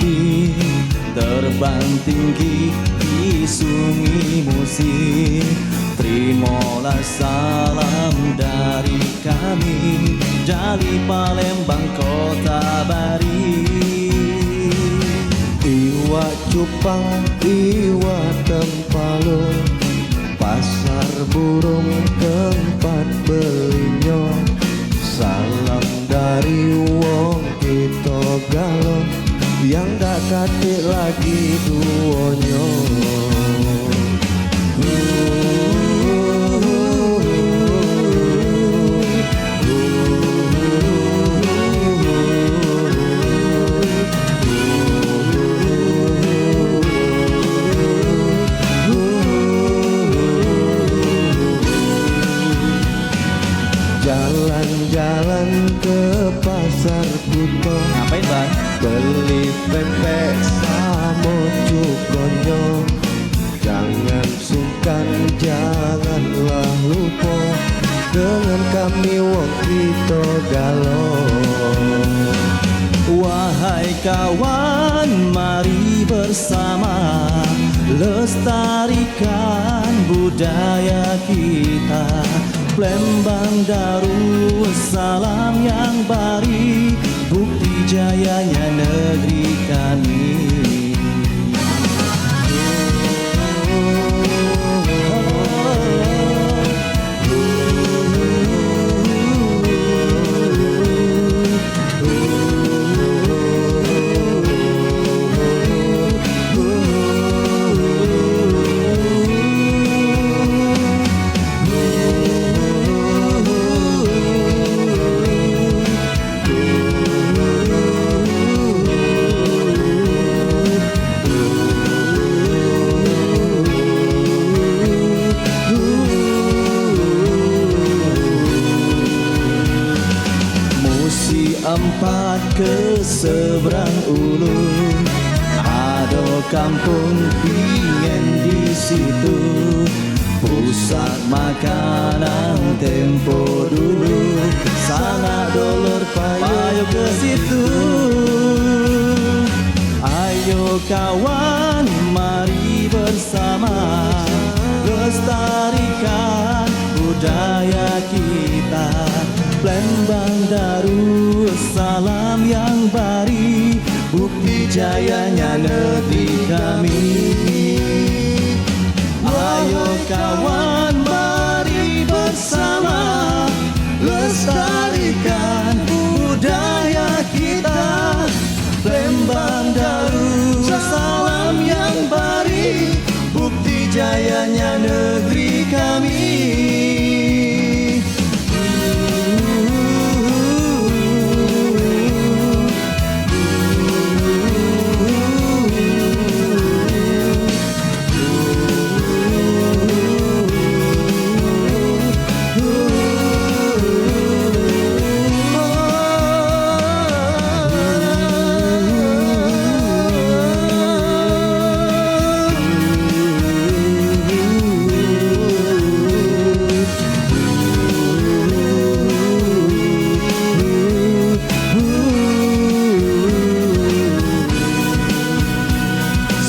hati, terbang tinggi di sunyi musik. Terimalah salam dari kami dari Palembang kota Bari. Iwa cupang, iwa tempalo, pasar burung tempat belinya. Salam dari wong kita galo yang gak katik lagi duonyo. Jalan-jalan ke pasar Kuto, Ngapain Bang? beli pempek sama cukonyo. Jangan sungkan, janganlah lupa dengan kami wong kita galo. Wahai kawan, mari bersama lestarikan budaya kita. Palembang Darussalam yang bari, bukti jayanya negeri kami. Empat ke seberang ulu, ada kampung pingin di situ. Pusat makanan tempo dulu, sangat dolor payo ke situ. Ayo kawan, mari bersama lestarikan budaya kita. Palembang Darussalam yang bari, bukti jayanya negeri kami. Ayo kawan, mari bersama lestarikan budaya kita. Palembang Darussalam yang bari, bukti jayanya negeri kami.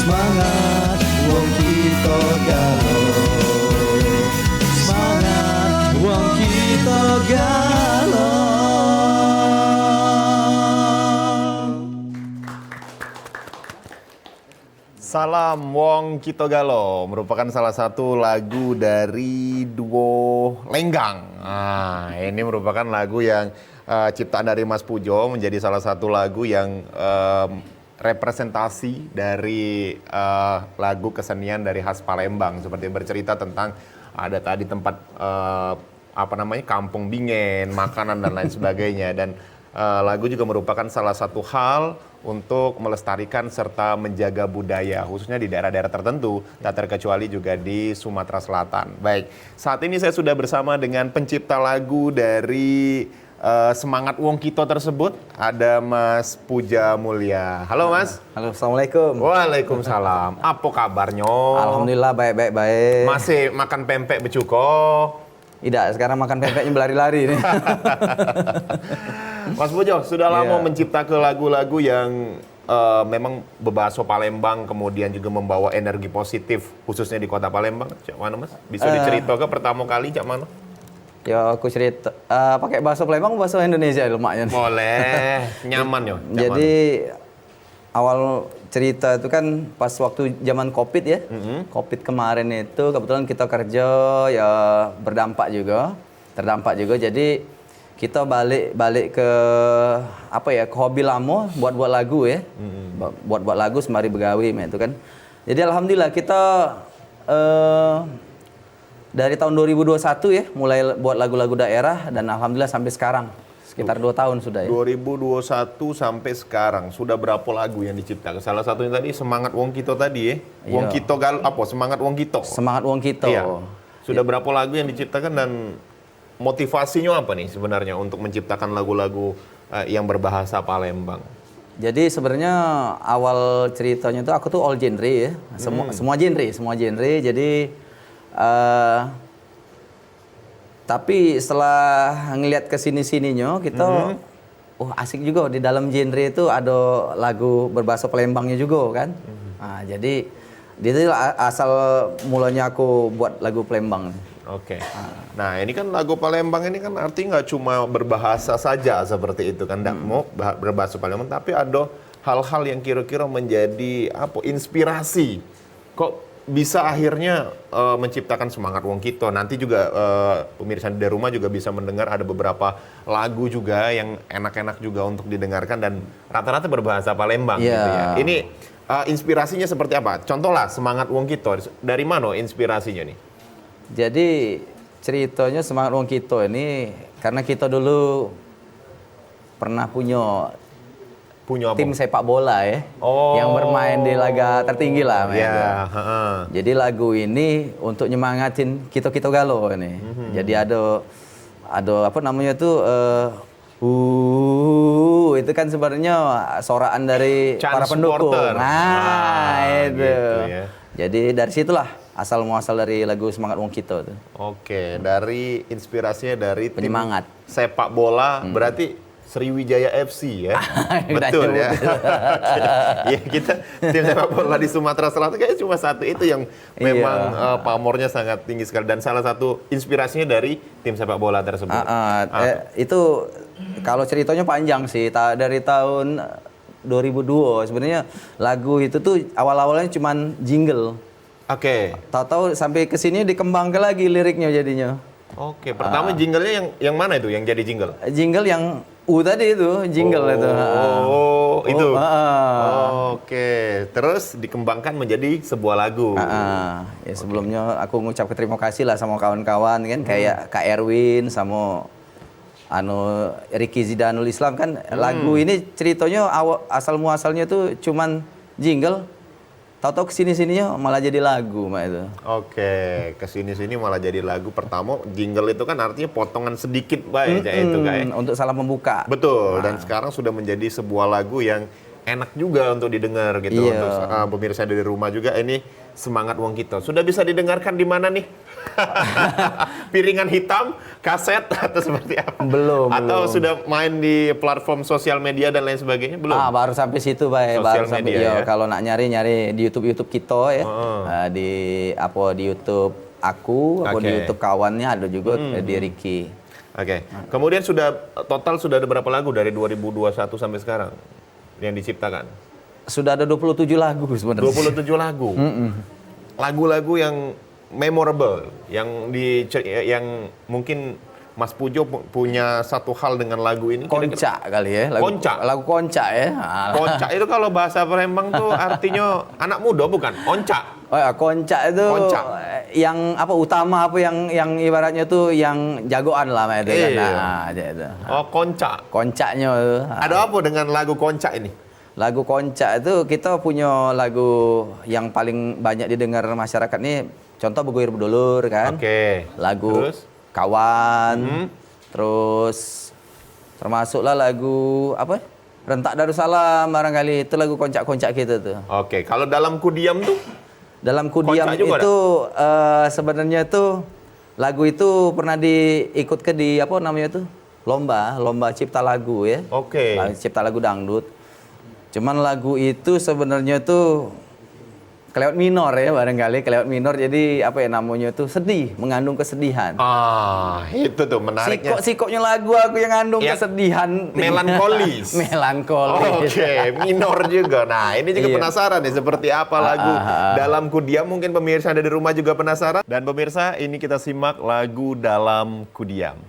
Semangat wong kita galo, semangat wong kita galo. Salam Wong Kito Galo merupakan salah satu lagu dari duo Lenggang. Nah, ini merupakan lagu yang ciptaan dari Mas Pujo, menjadi salah satu lagu yang representasi dari lagu kesenian dari khas Palembang, seperti bercerita tentang ada tadi tempat kampung bingen, makanan dan lain sebagainya. Dan lagu juga merupakan salah satu hal untuk melestarikan serta menjaga budaya, khususnya di daerah-daerah tertentu, tak terkecuali juga di Sumatera Selatan. Baik, saat ini saya sudah bersama dengan pencipta lagu dari Semangat Wong Kito tersebut, ada Mas Puja Mulya. Halo Mas. Halo, Assalamualaikum. Waalaikumsalam. Apa kabarnya? Alhamdulillah baik-baik. Masih makan pempek becuko? Tidak, sekarang makan pempeknya berlari-lari nih. Mas Pujo, sudah lama menciptakan lagu-lagu yang memang bebaso Palembang kemudian juga membawa energi positif khususnya di kota Palembang? Cak mana Mas? Bisa diceritakan pertama kali cak mana? Ya aku cerita pakai bahasa Palembang, bahasa Indonesia lemaknya. Boleh, nyaman ya. Cak Jadi awal cerita itu kan pas waktu zaman Covid ya. Covid kemarin itu kebetulan kita kerja ya terdampak juga. Jadi kita balik ke apa ya, ke hobi lama, buat lagu ya. Buat lagu sembari begawi itu kan. Jadi alhamdulillah kita dari tahun 2021 ya mulai buat lagu-lagu daerah dan alhamdulillah sampai sekarang. Sekitar 2 tahun sudah ya. 2021 sampai sekarang sudah berapa lagu yang diciptakan? Salah satunya tadi Semangat Wong Kito tadi ya. Wong Kito Semangat Wong Kito. Semangat Wong Kito. Iya. Sudah berapa lagu yang diciptakan dan motivasinya apa nih sebenarnya untuk menciptakan lagu-lagu yang berbahasa Palembang? Jadi sebenarnya awal ceritanya tuh aku tuh all genre ya. Semua genre. Jadi tapi setelah ngelihat ke sini-sininya kita asik juga di dalam genre itu ada lagu berbahasa Palembangnya juga kan. Nah, jadi itu asal mulanya aku buat lagu Palembang. Oke. Nah ini kan lagu Palembang ini kan artinya nggak cuma berbahasa saja seperti itu kan, nggak mau berbahasa Palembang, tapi ada hal-hal yang kira-kira menjadi inspirasi. Kok bisa akhirnya menciptakan Semangat Wong Kito. Nanti juga pemirsa di rumah juga bisa mendengar ada beberapa lagu juga yang enak-enak juga untuk didengarkan dan rata-rata berbahasa Palembang gitu ya. Ini inspirasinya seperti apa? Contohlah Semangat Wong Kito. Dari mana inspirasinya nih? Jadi ceritanya Semangat Wong Kito ini karena kita dulu pernah punya apa? Tim sepak bola ya, yang bermain di laga tertinggi lah. Jadi lagu ini untuk nyemangatin Kito Galo ini. Jadi ada apa namanya tuh, itu kan sebenarnya soraan dari para pendukung. Itu. Gitu ya. Jadi dari situlah asal muasal dari lagu Semangat Wong Kito tuh. Oke, dari inspirasinya dari tim Penyemangat sepak bola, berarti Sriwijaya FC ya. Betul ya. Iya, kita tim sepak bola di Sumatera Selatan kayaknya cuma satu itu yang memang pamornya sangat tinggi sekali dan salah satu inspirasinya dari tim sepak bola tersebut. Itu kalau ceritanya panjang sih, dari tahun 2002 sebenarnya lagu itu tuh awal-awalnya cuman jingle. Oke. Tahu-tahu sampai ke sini dikembangkan lagi liriknya jadinya. Oke, pertama jinglenya yang mana itu yang jadi jingle? Jingle yang tadi itu, jingle itu. Itu. Oke, terus dikembangkan menjadi sebuah lagu. Ya sebelumnya aku ngucap terima kasih lah sama kawan-kawan kan, kayak Kak Erwin sama Ricky Zidanul Islam kan. Lagu ini ceritanya asal muasalnya tuh cuman jingle. Tahu-tahu kesini-sininya malah jadi lagu itu. Oke, kesini-sini malah jadi lagu. Pertama jingle itu kan artinya potongan sedikit itu kayak. Untuk salah membuka. Betul, dan sekarang sudah menjadi sebuah lagu yang enak juga untuk didengar gitu. Untuk pemirsa dari rumah juga ini Semangat Wong Kito. Sudah bisa didengarkan di mana nih? Piringan hitam, kaset atau seperti apa? Belum. Sudah main di platform sosial media dan lain sebagainya? Belum. Baru sampai situ, Baru sampai media, ya? Kalau nak nyari di YouTube kita ya. Di YouTube aku di YouTube kawannya ada juga di Ricky. Oke. Kemudian total sudah ada berapa lagu dari 2021 sampai sekarang yang diciptakan? Sudah ada 27 lagu sebenarnya. 27 lagu. Lagu-lagu yang memorable, yang mungkin Mas Pujo punya satu hal dengan lagu ini. Konca kali ya. Lagu konca ya. Konca itu kalau bahasa Palembang tuh artinya anak muda bukan? Onca. Oh ya, konca itu yang utama yang ibaratnya tuh yang jagoan lah itu kan. Itu. Oh, konca. Koncanya. Ada apa dengan lagu konca ini? Lagu konca itu kita punya lagu yang paling banyak didengar masyarakat nih. Contoh Begoir Bedulur kan. Lagu terus? Kawan. Terus termasuklah lagu Rentak Darussalam barangkali, itu lagu koncak-koncak kita tuh. Oke, kalau Dalam Kudiam tuh? Dalam Kudiam itu sebenarnya tuh lagu itu pernah diikut di lomba cipta lagu ya. Oke. Cipta lagu dangdut. Cuman lagu itu sebenarnya tuh kelewat minor ya, barangkali kelewat minor, jadi apa ya namanya tuh sedih, mengandung kesedihan. Itu tuh menariknya. Sikoknya lagu aku yang ngandung kesedihan. Melankolis. Melankolis. Oke, minor juga. Nah, ini juga penasaran nih seperti apa lagu Dalam Ku Diam. Mungkin pemirsa ada di rumah juga penasaran. Dan pemirsa, ini kita simak lagu Dalam Ku Diam.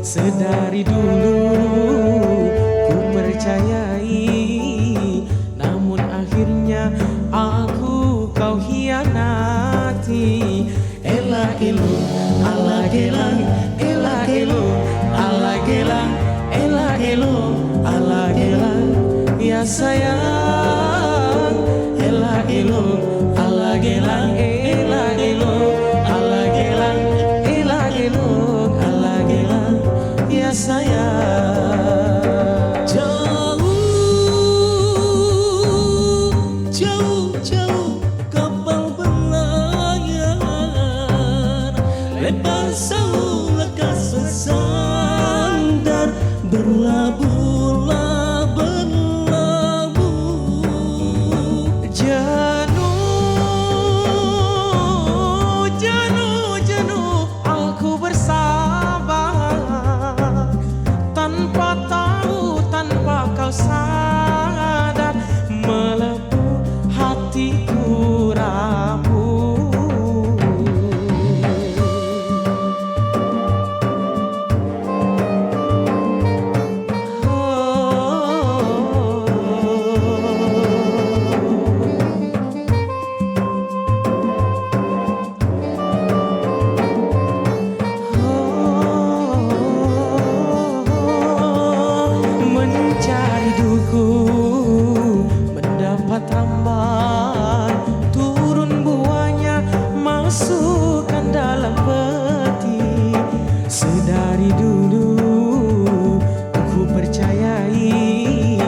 Sedari dulu ku percayai, namun akhirnya aku kau hianati. Ela elu, ala gelang, ela elu, ala gelang, ela elu, ala gelang, ya sayang. Ela elu, ala gelang, ela elu, ala gelang, ela elu, ala gelang, ya sayang. Jauh, jauh kapal berlayar, lebar sauh lekas bersandar, berlabuhlah berlabuh. Jenuh, jenuh, jenuh aku bersabar, tanpa tahu, tanpa kau sadar, melepuh hatiku rapuh. Mencari duku, mendapat rambai, turun buahnya, masukkan dalam peti. Sedari dulu aku percayai,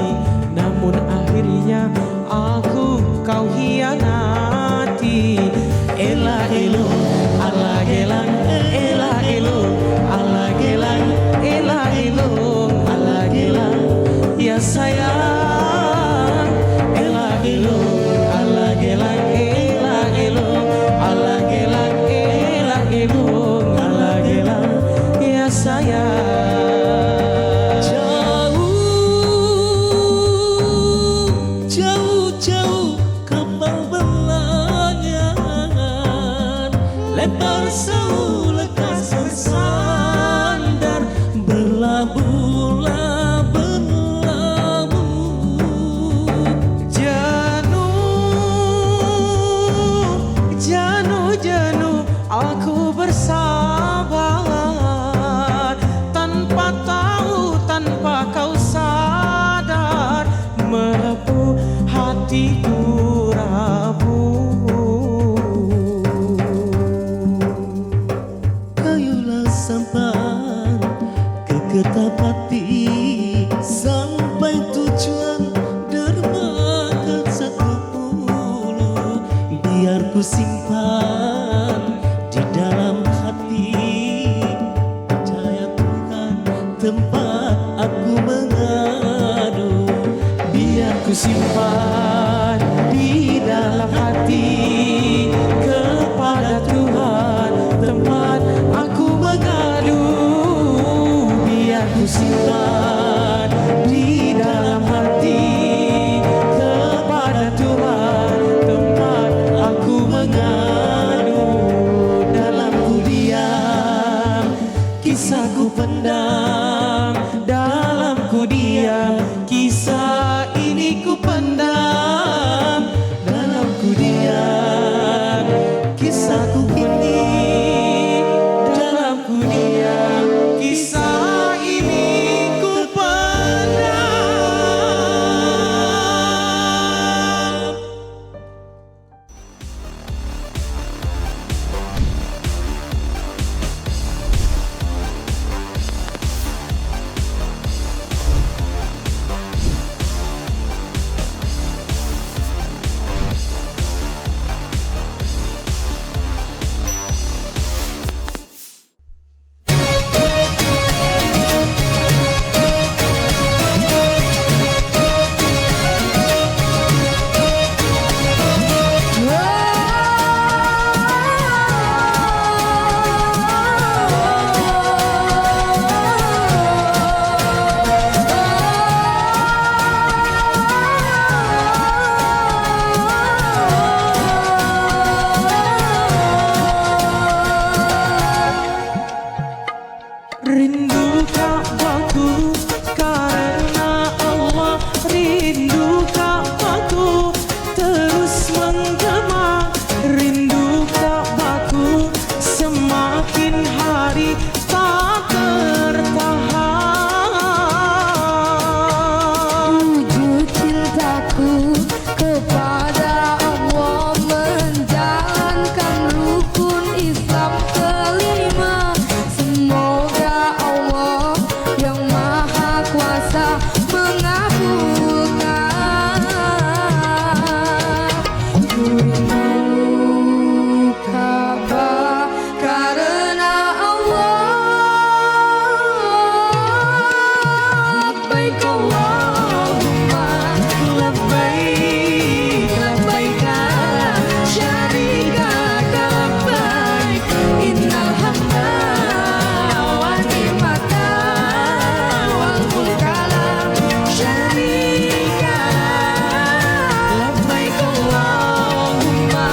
namun akhirnya aku kau hianati. Ela elu, ala gelang, ela elu, ala gelang, ela elu, ala gelang, ya sayang. Ela elu, ala gelang, ela elu, ala gelang, ela elu, ala gelang, ya sayang. Jauh, jauh, jauh kapal berlayar, lebar sauh lekas bersandar, berlabuhlah berlabuh. Jenuh, jenuh, jenuh aku bersabar, tanpa tahu, tanpa kau sadar, melepuh hatiku rapuh. Kayulah sampan ke Kertapati, sampai tujuan dermaga 10. Biar ku simpan di dalam hati, percaya Tuhan tempat aku mengadu. Biar ku simpan di dalam hati, kepada Tuhan tempat aku mengadu. Biar ku simpan di dalam hati, kepada Tuhan tempat aku mengadu. pendam, dalam ku diam, kisah ini ku pendam, dalam ku diam, kisahku ini, dalam ku diam, kisah ini ku pendam. Rindu Ka'bahku karena Allah, rindu Ka'bahku terus menggema, rindu Ka'bahku semakin hari tak tertahan. Wujud cintaku kepada Allah menjalankan rukun Islam kelima. Semoga Allah yang Maha Kuasa mengabulkan. Rindu Ka'bah karena Allah. Labbaik Allahumma labbaik, labbaik la syarika labbaik, innal hamda wan ni'mata wal mulka la syarika lak. Labbaik Allahumma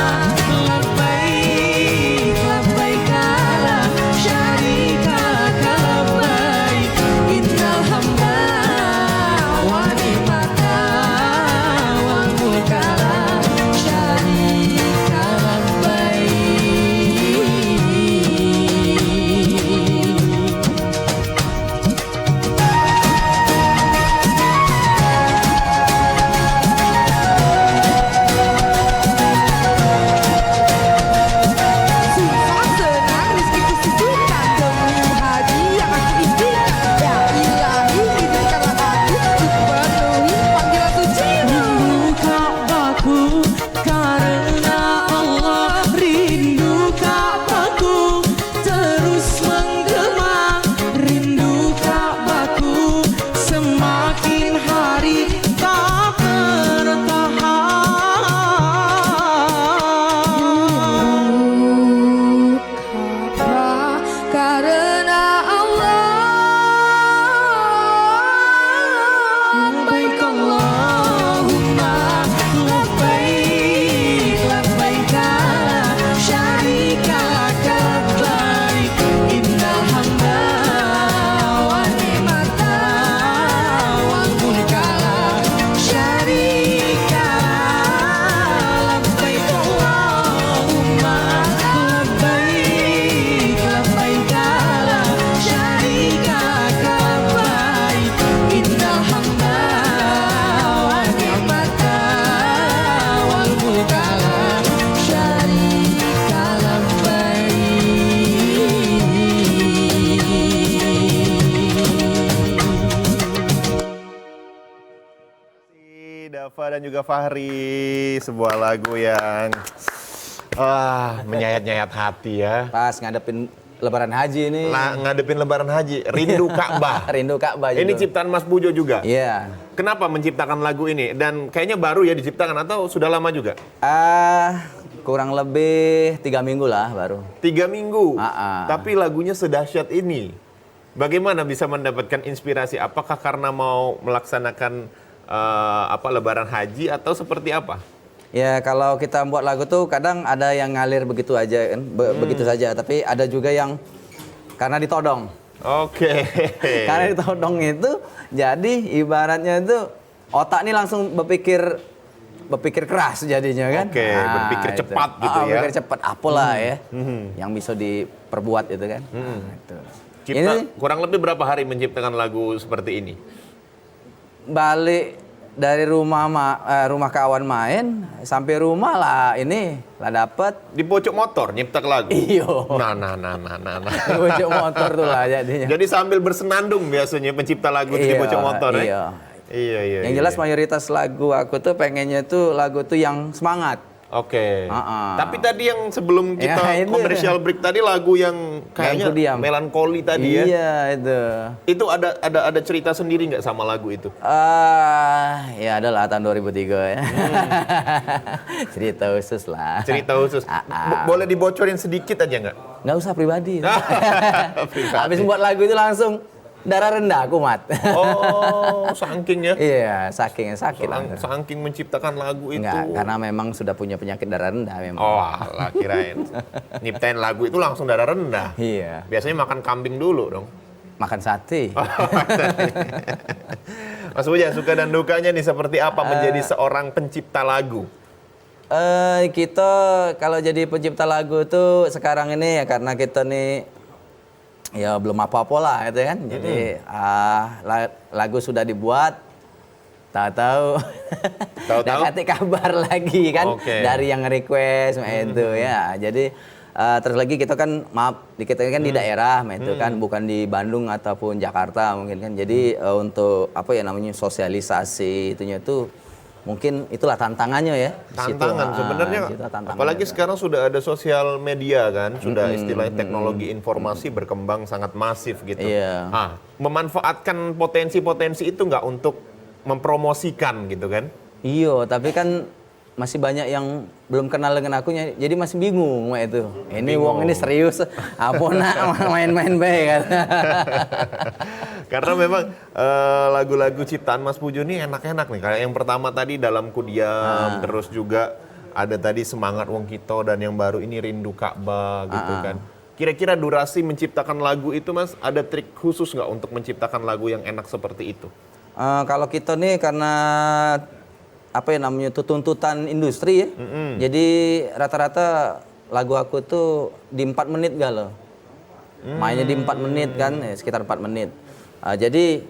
labbaik, labbaik la syarika labbaik, innal hamda wan ni'mata wal mulka la syarika labbaik. Susah senang rizkiku sisihkan demi haji yang aku impikan. Ya Ilahi, izinkanlah aku untuk penuhi panggilan suci-Mu. Rindu Ka'bahku karena Allah, rindu Ka'bahku terus menggema, rindu Ka'bahku semakin hari tak tertahan. Ka'bah karena Allah. Labbaik Allahumma labbaik, labbaik la syarika lak labbaik, innal hamda wan ni'mata wal mulka la syarika lak. Labbaik Allahumma labbaik, labbaik la syarika lak labbaik, innal hamda wan ni'mata wal mulka la syarika labbaik. Dava dan juga Fahri, sebuah lagu yang menyayat-nyayat hati ya. Pas ngadepin Lebaran Haji ini. Ngadepin Lebaran Haji, Rindu Ka'bah. Rindu Ka'bah. Ini gitu. ciptaan Mas Bujo juga. Iya. Kenapa menciptakan lagu ini? Dan kayaknya baru ya diciptakan atau sudah lama juga? Kurang lebih 3 minggu lah baru. 3 minggu. Ah. Tapi lagunya sedahsyat ini. Bagaimana bisa mendapatkan inspirasi? Apakah karena mau melaksanakan Lebaran Haji atau seperti apa? Ya kalau kita buat lagu tuh kadang ada yang ngalir begitu aja kan, begitu saja. Tapi ada juga yang karena ditodong. Oke. Karena ditodong itu, jadi ibaratnya itu otak ini langsung berpikir keras jadinya kan. Oke, berpikir itu. cepat gitu ya. Berpikir cepat, apalah ya yang bisa diperbuat itu kan. Itu. Cipta Ini kurang lebih berapa hari menciptakan lagu seperti ini? balik dari rumah kawan main sampai rumah lah ini lah dapet Di pojok motor nyiptak lagu. iyo Nah. bocok motor tuh lah jadinya. Jadi sambil bersenandung biasanya pencipta lagu itu di Iya, pojok motor ya. iya. Iya. Yang jelas mayoritas lagu aku tuh pengennya tuh lagu tuh yang semangat. Oke. Ah. Tapi tadi yang sebelum kita Ya, itu. commercial break tadi lagu yang kayaknya Lagu diam. melankoli tadi ya. Iya itu. Itu ada cerita sendiri nggak sama lagu itu? Ya adalah tahun 2003 ya. Cerita khusus lah. Cerita khusus. Boleh dibocorin sedikit aja nggak? Nggak usah pribadi. Pribadi. Habis buat lagu itu langsung darah rendah kumat. Oh, saking ya? Iya, saking sakit lah. Saking menciptakan lagu itu. Enggak, karena memang sudah punya penyakit darah rendah memang. Oh, alah kirain. Nyiptain lagu itu langsung darah rendah. Iya. Biasanya makan kambing dulu dong. Makan sate. Mas Puja, suka dan dukanya nih seperti apa menjadi seorang pencipta lagu? Kita kalau jadi pencipta lagu tuh sekarang ini ya karena kita nih ya belum apa-apa lah gitu kan. Jadi lagu sudah dibuat, tahu-tahu Tahu-tahu? kasih kabar lagi kan Oke. dari yang request itu ya. Jadi terus lagi kita kan kita kan di daerah itu kan bukan di Bandung ataupun Jakarta mungkin kan. Jadi untuk apa ya namanya sosialisasi itunya tuh mungkin itulah tantangannya ya. Tantangan sebenarnya, apalagi sekarang sudah ada sosial media kan, sudah istilahnya teknologi informasi berkembang sangat masif gitu. Iya. Memanfaatkan potensi-potensi itu nggak untuk mempromosikan gitu kan? Iya, tapi kan masih banyak yang belum kenal dengan aku, jadi masih bingung itu. Ini wong ini serius, apa nak main-main baik kan? Karena memang lagu-lagu ciptaan Mas Pujo ini enak-enak nih. Kayak yang pertama tadi Dalam Ku Diam, terus juga ada tadi Semangat Wong Kito, dan yang baru ini Rindu Ka'bah gitu kan. Kira-kira durasi menciptakan lagu itu Mas, ada trik khusus nggak untuk menciptakan lagu yang enak seperti itu? Kalau kita nih karena apa ya namanya itu tuntutan industri ya. Jadi rata-rata lagu aku tuh di 4 menit galau. Mainnya di 4 menit kan, sekitar 4 menit. Jadi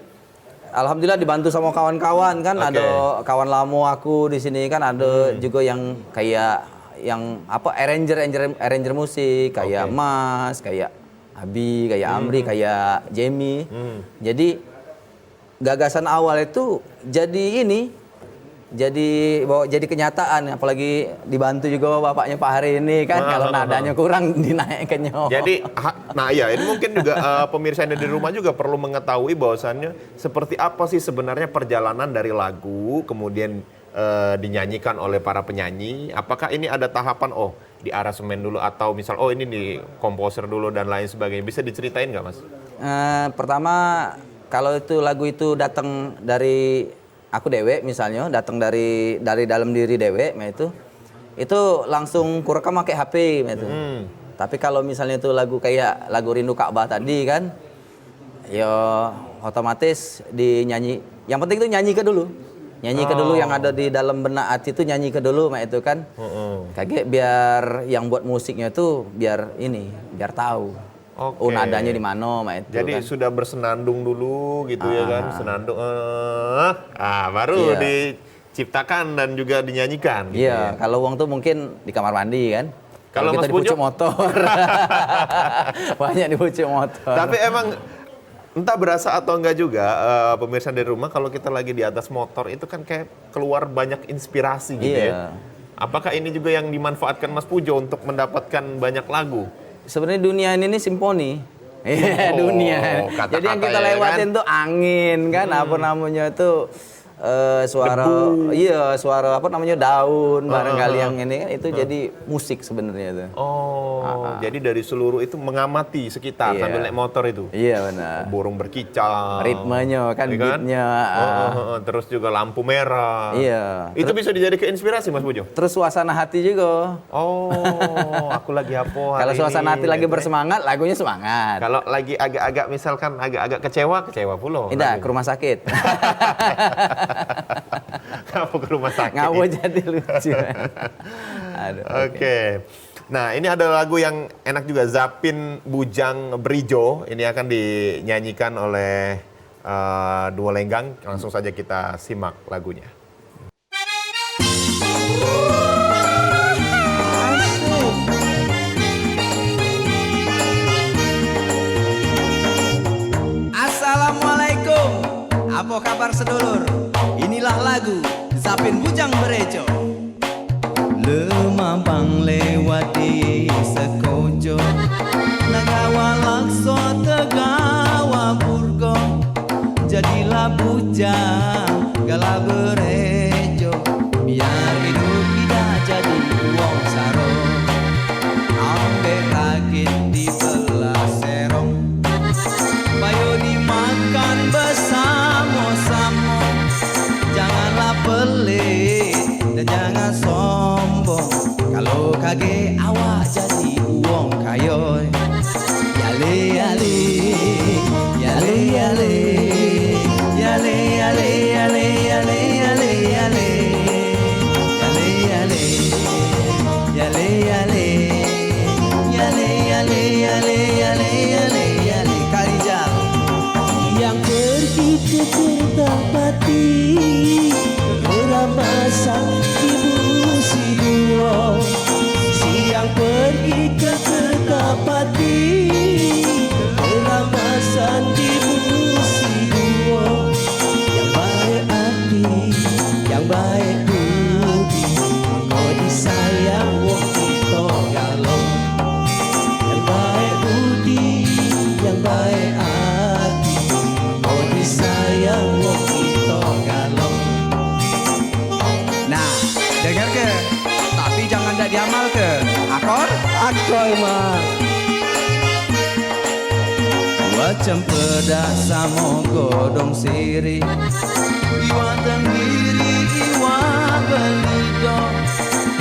alhamdulillah dibantu sama kawan-kawan kan, ada kawan lama aku di sini kan, ada juga yang kayak yang apa arranger musik kayak Mas, kayak Abi, kayak Amri, kayak Jamie. Jadi gagasan awal itu jadi kenyataan, apalagi dibantu juga bapaknya Pak Hari ini kan, kalau nadanya kurang dinaikkannya. Jadi, ini mungkin juga pemirsa yang ada di rumah juga perlu mengetahui bahwasannya seperti apa sih sebenarnya perjalanan dari lagu kemudian dinyanyikan oleh para penyanyi. Apakah ini ada tahapan di aransemen dulu atau misal ini di komposer dulu dan lain sebagainya. Bisa diceritain nggak Mas? Pertama kalau itu lagu itu datang dari aku dewek misalnya, datang dari dalam diri dewek, itu langsung kurekam pakai HP itu. Tapi kalau misalnya itu lagu kayak lagu Rindu Ka'bah tadi kan, ya otomatis dinyanyi. Yang penting itu nyanyi ke dulu. Nyanyi ke dulu yang ada di dalam benak hati itu, nyanyi ke dulu itu kan. Kayak biar yang buat musiknya itu biar tahu. Nadanya di mana itu. Jadi kan. sudah bersenandung dulu gitu ya kan, senandung baru diciptakan dan juga dinyanyikan gitu Iya, ya. kalau uang tuh mungkin di kamar mandi kan. Kalau kita Mas di pucuk Pujo? motor. Banyak di pucuk motor. Tapi emang entah berasa atau enggak juga pemirsa dari rumah, kalau kita lagi di atas motor itu kan kayak keluar banyak inspirasi gitu ya. Apakah ini juga yang dimanfaatkan Mas Pujo untuk mendapatkan banyak lagu? Sebenarnya dunia ini simfoni. Iya, dunia. kata-kata Jadi yang kita ya lewatin kan? tuh angin kan, apa namanya itu suara iya suara apa namanya daun barangkali yang ini kan itu jadi musik sebenarnya itu. Jadi dari seluruh itu mengamati sekitar sambil naik motor itu. Iya benar. Burung berkicau. Ritmenya kan, beatnya. Terus juga lampu merah. Iya. Itu bisa dijadikan inspirasi Mas Bojo. Terus suasana hati juga. Aku lagi apa? Kalau suasana hati lagi bersemangat, lagunya semangat. Kalau lagi agak-agak misalkan agak-agak kecewa pula. Tidak, ke rumah sakit. Ngapa ke rumah sakit? Ngapa jadi lucu. Aduh, Oke. Nah, ini ada lagu yang enak juga, Zapin Bujang Berijo. Ini akan dinyanyikan oleh Duo Lenggang. Langsung saja kita simak lagunya. Assalamualaikum, apa kabar sedulur? Inilah lagu Zapin Bujang Berejo. Lemampang lewat di Sekojo, Nagawa Lakso Tegawa Purgo, jadilah bujang gala berejo, biar hidup kita jadi uang saro. Ambe rakit di belah serong, bayo dimakan bersama-sama. Janganlah pelit dan jangan sombong, kalau kage awak jadi uang kayoy. Yale yale, yale yale, yale yale, yale yale, yale yale, yale yale, yale yale, yale yale, yale yale, yale yale. Karijal Yang pergi ke Kertapati, Keramasan Ibu Siduo. Siang pergi ke Kertapati, Keramasan Ibu Siduo. Yang baik hati, yang baik budi, kau disayang wong kita galong. Yang baik budi, yang baik hati, kau disayang wong kita galong. Nah, dengar ke? Tapi jangan tak diamal ke? Akor? Akoi mah. Dua cempedak sama godong siri, iwa tenggiri, iwa belido.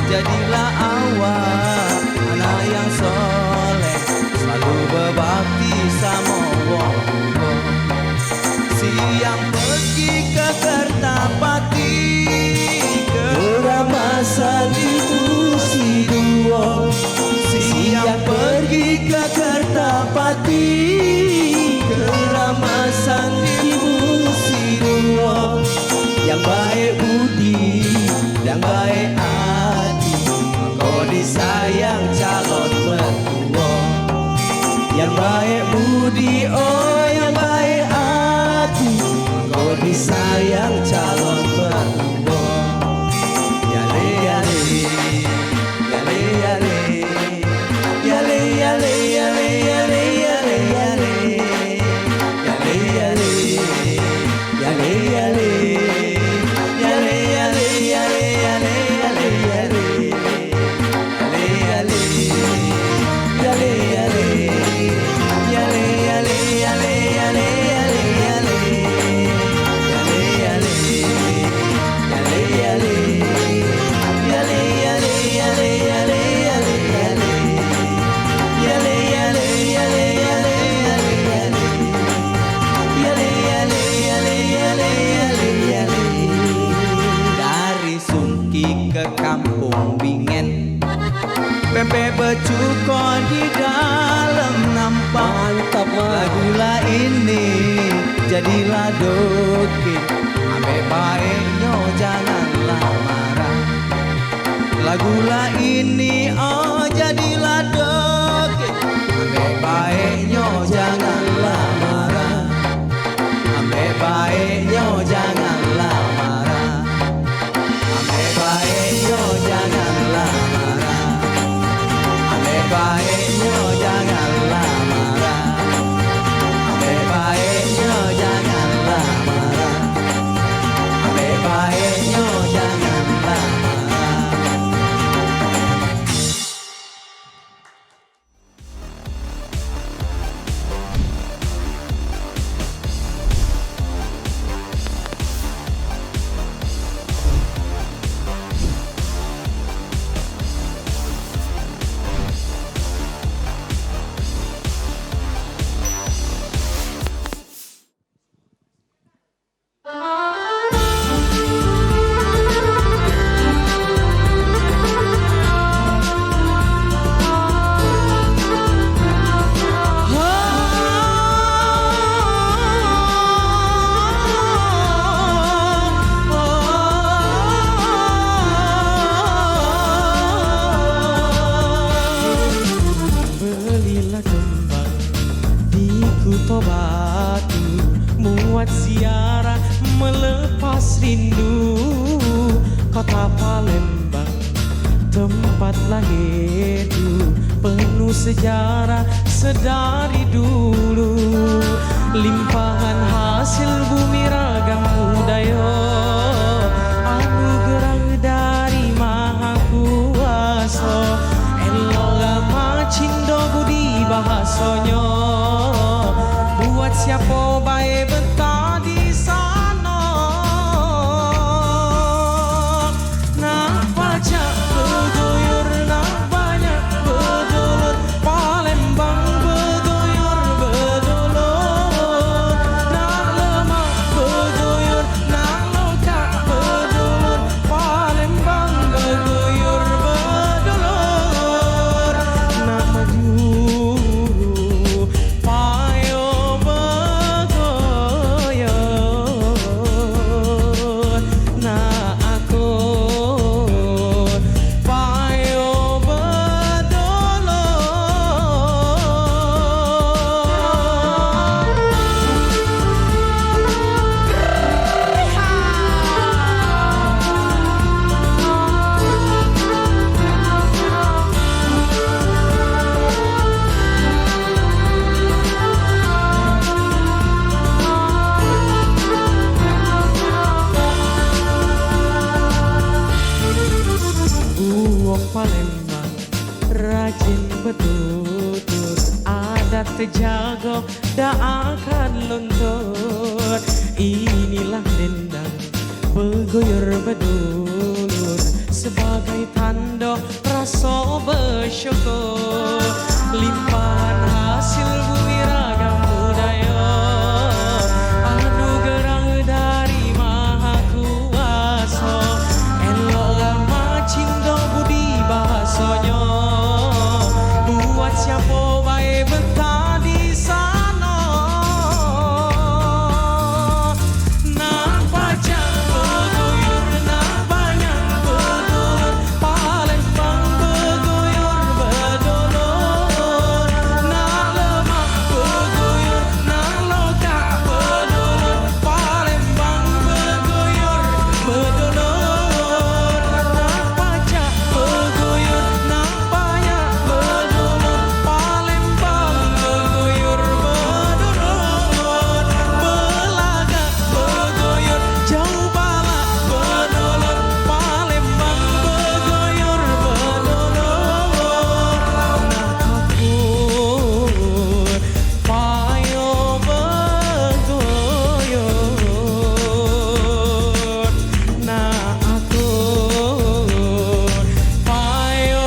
Jadilah awak anak yang soleh, selalu berbakti sama wong tua. Siang pergi ke Kertapati, Keramasan Ibu Siduo. siang pergi ke Kertapati, Keramasan Ibu Siduo. yang baik budi, yang baik hati, kau disayang calon mertua. Yang baik budi, oh yang baik hati, kau disayang calon mertua. Yale yale, yale yale, yale yale, yale yale, yale yale, yale yale, yale yale. Yale yale yale yale yale yale, yale yale, yale yale, yale yale, yale yale, yale yale, yale yale, yale yale, yale yale, yale yale, yale yale, yale yale, yale yale, yale yale, yale yale, yale yale, yale yale. Dari Sungki ke Kampung Bingen, pempek becuko di dalam nampak. Mantap mah. Lagulah ini jadilah doke, ambek baiknya janganlah marah. Lagulah ini oh jadilah doke, ambek baiknya janganlah marah. Ambek baiknya janganlah marah. Ambek baiknya janganlah marah. Ambek baiknya janganlah marah. Ambek baiknya janganlah marah. Ambek buat ziarah melepas rindu kota Palembang, tempat lahirku, penuh sejarah sedari dulu, limpahan hasil bumi ragam budaya, anugerah dari Maha Kuasa, elok cindo budi bahasanya, buat siapa baik betah di sana. Nak baca bergoyor, nak banyak berdolor, Palembang bergoyor berdolor, nak lemah bergoyor, nak lokak berdolor, Palembang bergoyor berdolor, nak maju payo bergoyor, nak akun payo Uang Palembang rajin bertutur, adat terjaga dak akan luntur. Inilah dendang bergoyor berdulur, sebagai tanda rasa bersyukur, limpahan hasil bumi ragam budaya, anugerah dari Maha Kuasa, elok ramah cinta budi bahasanya, buat siapa baik betah di sana. Nak baca bergoyor, nak banyak berdolor, Palembang bergoyor berdolor, nak lemah bergoyor, nak lokak berdolor, Palembang bergoyor berdolor, nak baca bergoyor, nak banyak berdolor, Palembang bergoyor berdolor, Belaga bergoyor, jauh balak berdolor, Palembang bergoyor berdolor, nak akun payo bergoyor, nak akun payo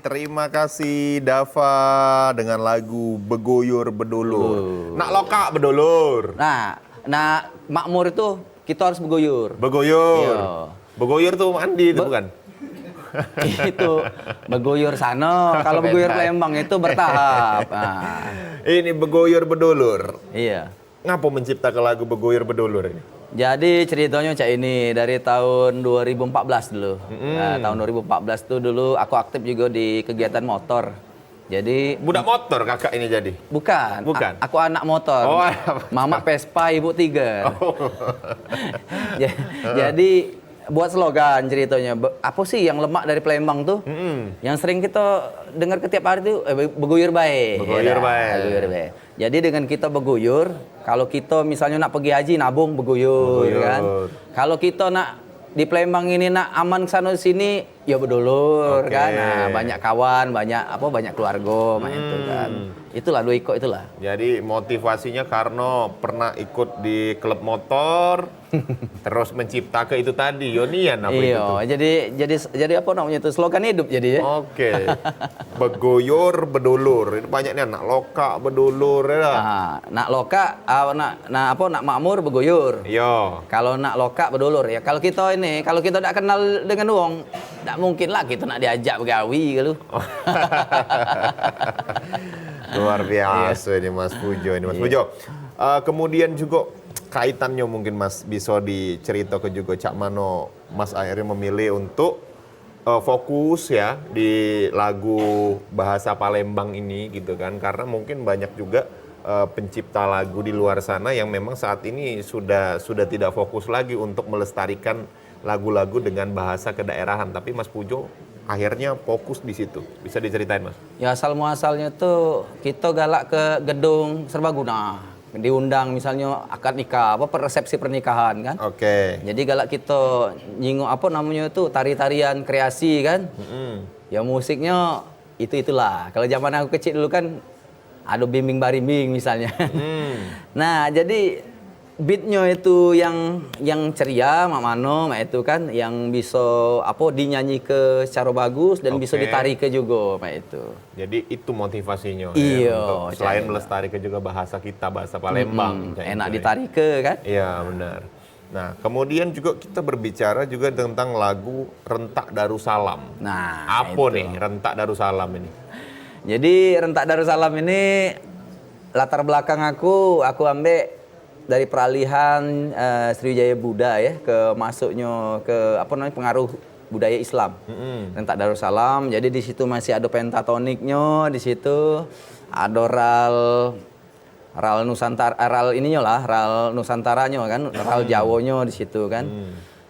Terima kasih Dava dengan lagu Begoyor Bedolur. Nak lokak bedolur. Nah, makmur itu kita harus bergoyor. Begoyor. Iya. Begoyor tuh mandi itu bukan? Itu bergoyor sana, kalau bergoyor Palembang itu bertahap. Nah, Ini Begoyor Bedolur. iya. Ngapa menciptakan lagu Begoyor Bedolur ini? Jadi ceritanya cak ini dari tahun 2014 dulu. Nah, tahun 2014 tuh dulu aku aktif juga di kegiatan motor. Jadi Budak motor kakak ini jadi? bukan. Bukan? Aku anak motor. Oh, anak motor. Mama Vespa, ibu 3. Jadi buat slogan ceritanya. Apa sih yang lemak dari Palembang tuh? Yang sering kita dengar setiap hari tuh bergoyor baik. Bergoyor baik. Bergoyor baik. Jadi dengan kita bergoyor, kalau kita misalnya nak pergi haji nabung bergoyor, kan. Kalau kita nak di Palembang ini nak aman sana sini ya berdolur kan. Nah, banyak kawan, banyak keluarga, banyak itu kan. Itulah Dua Iko itulah. Jadi motivasinya karena pernah ikut di klub motor, terus menciptakan itu tadi, Yonian apa itu tuh? Iya, jadi apa namanya itu slogan hidup jadi ya. Oke, begoyor bedulur. Ini banyaknya nak loka bedulur ya. Nak loka, nak makmur begoyur. Iya. Kalau nak loka bedulur ya. Kalau kita tidak kenal dengan uang, tidak mungkin lah kita nak diajak begawi gitu. Luar biasa ini Mas Pujo ini Mas Pujo. Kemudian juga kaitannya mungkin Mas bisa diceritakan juga Cak Mano Mas akhirnya memilih untuk fokus ya di lagu bahasa Palembang ini gitu kan, karena mungkin banyak juga pencipta lagu di luar sana yang memang saat ini sudah tidak fokus lagi untuk melestarikan lagu-lagu dengan bahasa kedaerahan, tapi Mas Pujo akhirnya fokus di situ. Bisa diceritain Mas? Ya asal muasalnya tuh kita galak ke gedung serbaguna, diundang misalnya akad nikah, resepsi pernikahan kan. Oke. Jadi galak kita nyinggung apa namanya itu tari-tarian kreasi kan. Ya musiknya itulah. Kalau zaman aku kecil dulu kan ada bimbing barimbing misalnya. Nah jadi beatnya itu yang ceria, Mano, itu kan yang bisa dinyanyi ke secara bagus dan bisa ditarik ke juga, itu. Jadi itu motivasinya. Iya. Untuk selain melestarikan juga bahasa kita, bahasa Palembang. Enak ditarik ke kan? Iya benar. Nah kemudian juga kita berbicara juga tentang lagu Rentak Darussalam. Nah apa nih Rentak Darussalam ini? Jadi Rentak Darussalam ini latar belakang aku ambil dari peralihan Sriwijaya Buddha ya ke masuknya ke pengaruh budaya Islam. Rentak Darussalam. Jadi di situ masih ada pentatoniknya, di situ ada ral Nusantara, ral Nusantaranya kan, ral Jawanya di situ kan.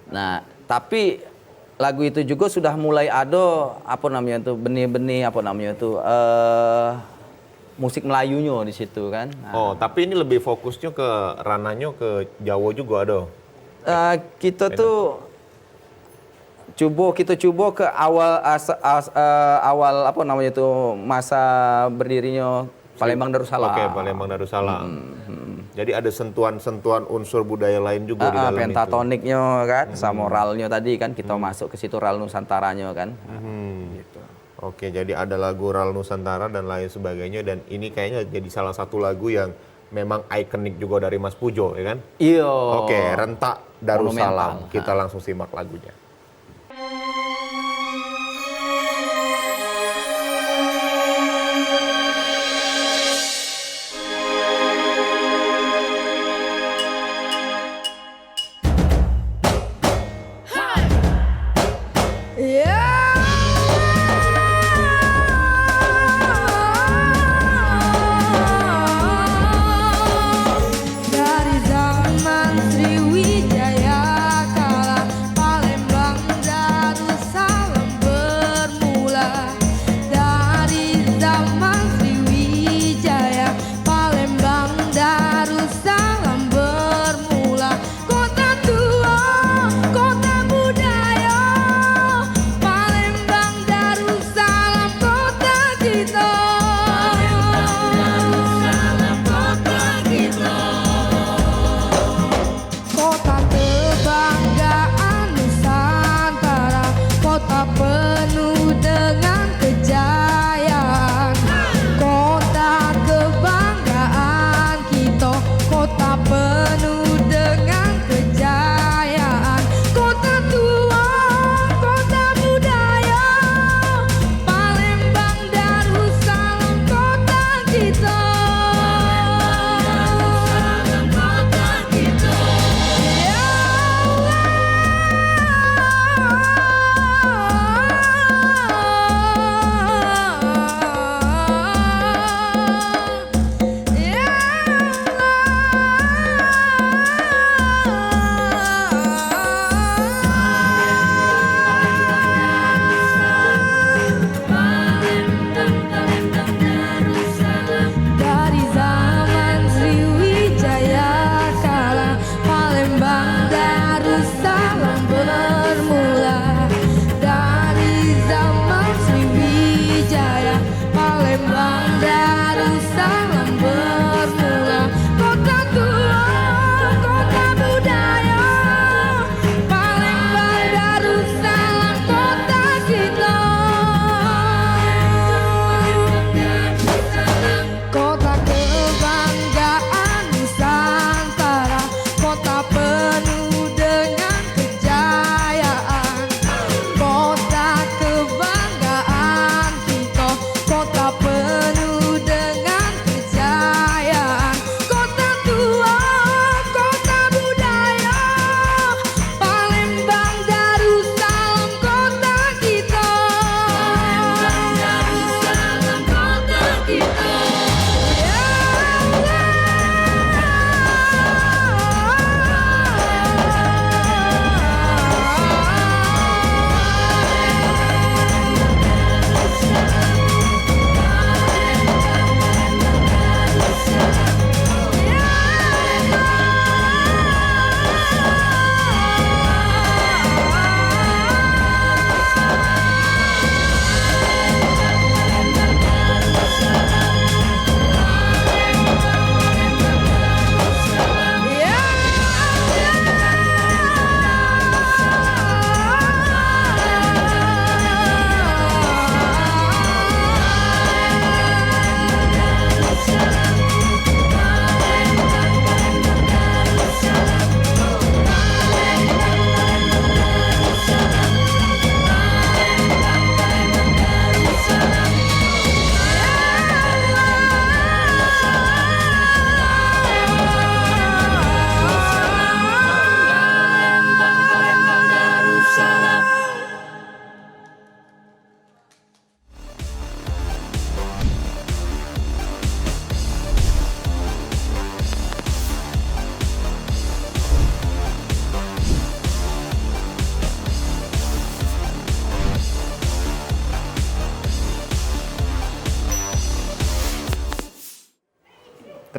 Nah, tapi lagu itu juga sudah mulai ada benih-benih musik Melayunya di situ kan. Oh, tapi ini lebih fokusnya ke ranahnya ke Jawa juga ada. Kita coba ke awal masa berdirinya Palembang Darussalam. Oke, Palembang Darussalam. Jadi ada sentuhan-sentuhan unsur budaya lain juga di dalam pentatoniknya kan, sama ralnya tadi kan kita masuk ke situ ral Nusantaranya kan. Gitu. Oke, jadi ada lagu Ral Nusantara dan lain sebagainya, dan ini kayaknya jadi salah satu lagu yang memang ikonik juga dari Mas Pujo, ya kan? Iya. Oke, Rentak Darussalam. Monumental. Kita langsung simak lagunya. Dari zaman Sriwijaya kala Palembang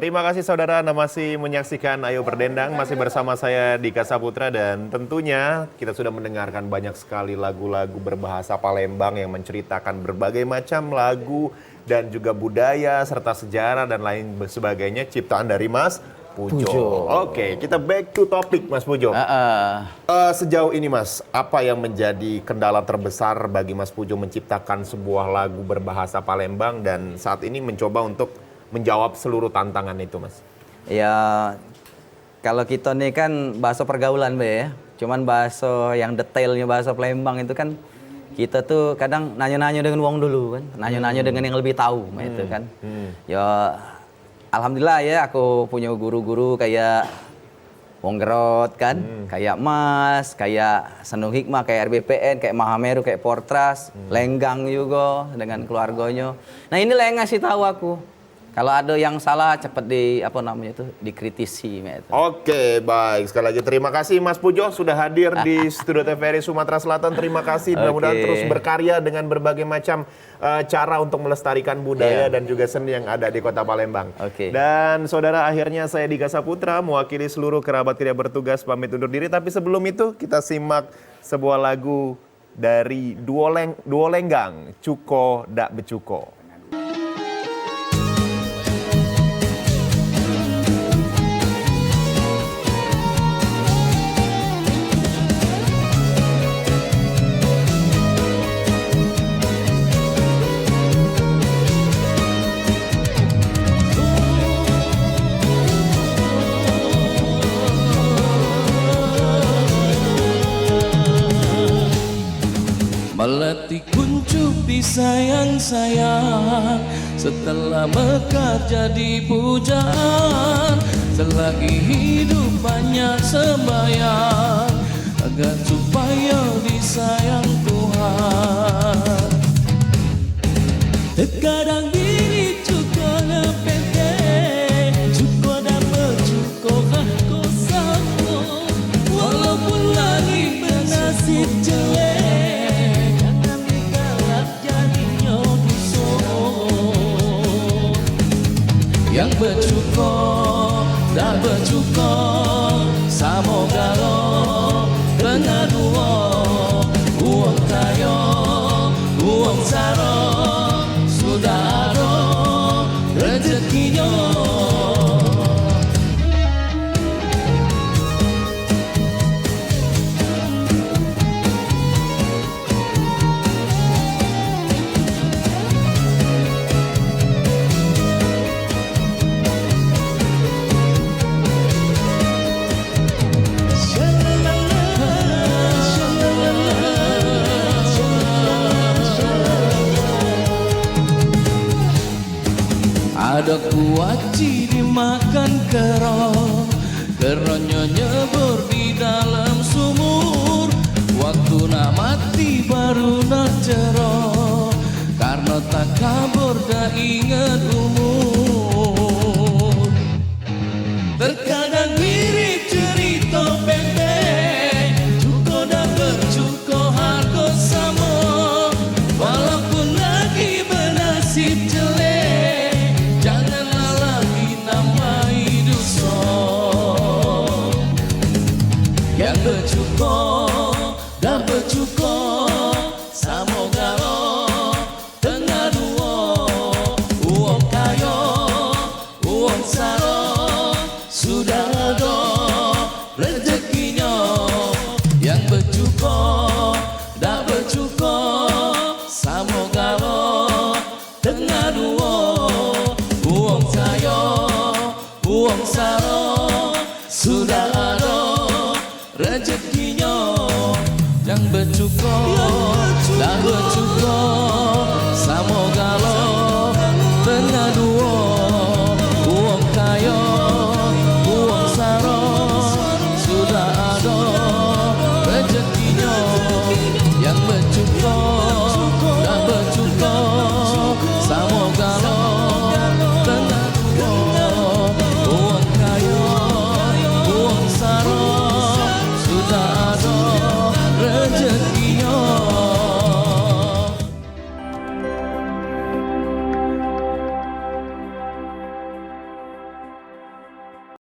Terima kasih saudara, Anda masih menyaksikan Ayo Berdendang, masih bersama saya Dika Saputra, dan tentunya kita sudah mendengarkan banyak sekali lagu-lagu berbahasa Palembang yang menceritakan berbagai macam lagu dan juga budaya serta sejarah dan lain sebagainya ciptaan dari Mas Pujo. Oke, kita back to topic Mas Pujo. Sejauh ini Mas, apa yang menjadi kendala terbesar bagi Mas Pujo menciptakan sebuah lagu berbahasa Palembang dan saat ini mencoba untuk menjawab seluruh tantangan itu Mas? Ya, kalau kita nih kan bahasa pergaulan Be ya. Cuman bahasa yang detailnya bahasa Palembang itu kan kita tuh kadang nanya-nanya dengan wong dulu kan. Nanya-nanya dengan yang lebih tahu itu kan. Ya alhamdulillah ya aku punya guru-guru kayak Wong Gerot kan, kayak Mas, kayak Senung Hikmah, kayak RBPN, kayak Mahameru, kayak Portras, Lenggang juga dengan keluarganya. Nah inilah yang ngasih tahu aku. Kalau ada yang salah cepat dikritisi. Oke, baik. Sekali lagi terima kasih Mas Pujo sudah hadir di Studio TVRI Sumatera Selatan. Terima kasih. Mudah-mudahan terus berkarya dengan berbagai macam cara untuk melestarikan budaya dan juga seni yang ada di Kota Palembang. Dan saudara, akhirnya saya Dika Saputra mewakili seluruh kerabat tidak bertugas pamit undur diri. Tapi sebelum itu kita simak sebuah lagu dari Duo Lenggang, Cuko Dak Becuko. Melati kuncup disayang-sayang, setelah mekar jadi pujaan. Selagi hidup banyak sembahyang, agar supaya disayang Tuhan. Terkadang diri cuko lepete, cuko dapat cuko aku sama. Walaupun lagi bernasib jelek, yang bercukup, dah bercukup, samoga lo tengah dua, uang tayo, uang saro, sudah ada rezekinya. Ada kuaci dimakan keronnya nyebur di dalam sumur. Waktu nak mati baru nak cerah, karena tak kabur dah ingat umur. Terkadang mirip cerita pendek, cuko dah bercuko harga sama. Walaupun lagi bernasib jelek, yang bercukup dan bercukup, samoga lo tengah dua, uang kayo, uang saro, sudah ada rezekinya. Yang bercukup dan bercukup, samoga lo tengah dua, uang kayo, uang saro, sudah ada rezekinya. Yang bercukup, dah bercukup, samoga lo tengah dua,